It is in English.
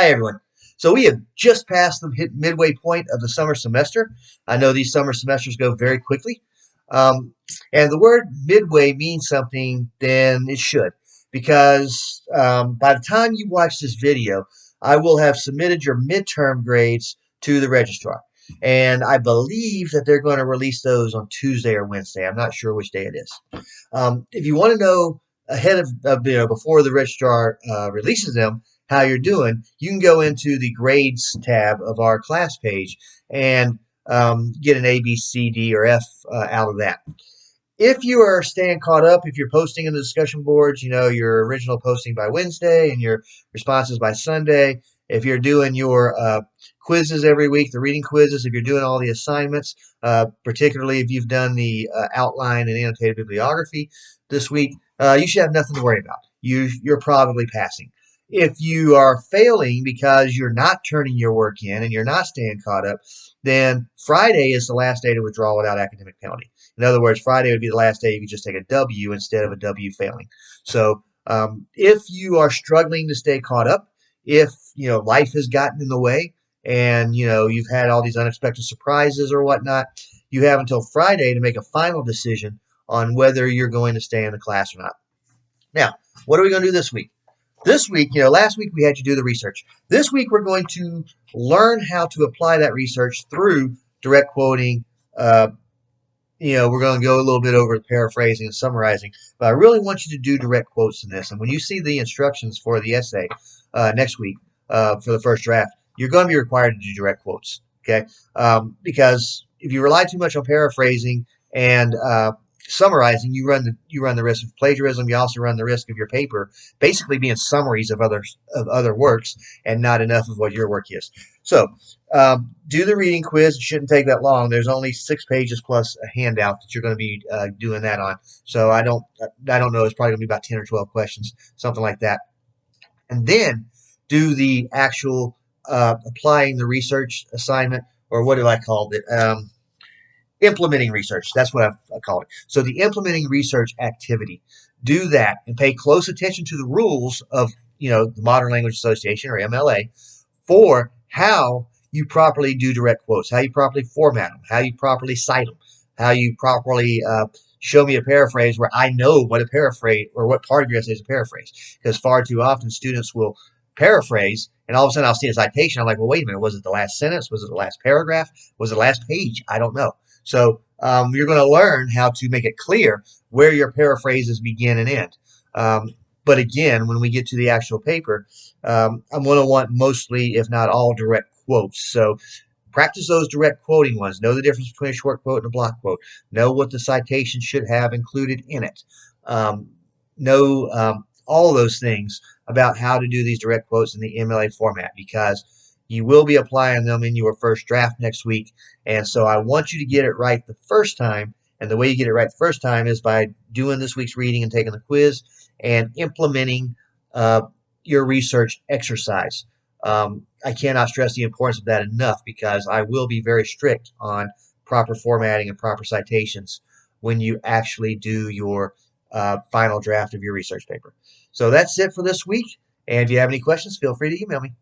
Hi, everyone. So we have just passed the midway point of the summer semester. I know these summer semesters go very quickly. Um, and the word midway means something, then it should, because by the time you watch this video, I will have submitted your midterm grades to the registrar. And I believe that they're going to release those on Tuesday or Wednesday. I'm not sure which day it is. If you want to know ahead before the registrar releases them, how you're doing, you can go into the grades tab of our class page and get an A, B, C, D, or F out of that. If you are staying caught up, if you're posting in the discussion boards, your original posting by Wednesday and your responses by Sunday, if you're doing your quizzes every week, the reading quizzes, if you're doing all the assignments, particularly if you've done the outline and annotated bibliography this week, you should have nothing to worry about. You're probably passing. If you are failing because you're not turning your work in and you're not staying caught up, then Friday is the last day to withdraw without academic penalty. In other words, Friday would be the last day you could just take a W instead of a W failing. So if you are struggling to stay caught up, if life has gotten in the way and you've had all these unexpected surprises or whatnot, you have until Friday to make a final decision on whether you're going to stay in the class or not. Now, what are we going to do this week? This week, last week we had you do the research. This week we're going to learn how to apply that research through direct quoting. We're going to go a little bit over paraphrasing and summarizing, but I really want you to do direct quotes in this. And when you see the instructions for the essay next week for the first draft, you're going to be required to do direct quotes, okay? Because if you rely too much on paraphrasing and summarizing, you run the risk of plagiarism. You also run the risk of your paper basically being summaries of other works and not enough of what your work is. So do the reading quiz. It shouldn't take that long. There's only 6 pages plus a handout that you're going to be doing that on. So I don't know. It's probably going to be about 10 or 12 questions, something like that. And then do the actual applying the research assignment, or what do I call it? Implementing research. That's what I call it. So the implementing research activity. Do that and pay close attention to the rules of the Modern Language Association, or MLA, for how you properly do direct quotes, how you properly format them, how you properly cite them, how you properly show me a paraphrase where I know what a paraphrase or what part of your essay is a paraphrase. Because far too often students will paraphrase and all of a sudden I'll see a citation. I'm like, well, wait a minute. Was it the last sentence? Was it the last paragraph? Was it the last page? I don't know. So you're going to learn how to make it clear where your paraphrases begin and end. But again, when we get to the actual paper, I'm going to want mostly, if not all, direct quotes. So practice those direct quoting ones. Know the difference between a short quote and a block quote. Know what the citation should have included in it. Know all those things about how to do these direct quotes in the MLA format, because you will be applying them in your first draft next week. And so I want you to get it right the first time. And the way you get it right the first time is by doing this week's reading and taking the quiz and implementing your research exercise. I cannot stress the importance of that enough, because I will be very strict on proper formatting and proper citations when you actually do your final draft of your research paper. So that's it for this week. And if you have any questions, feel free to email me.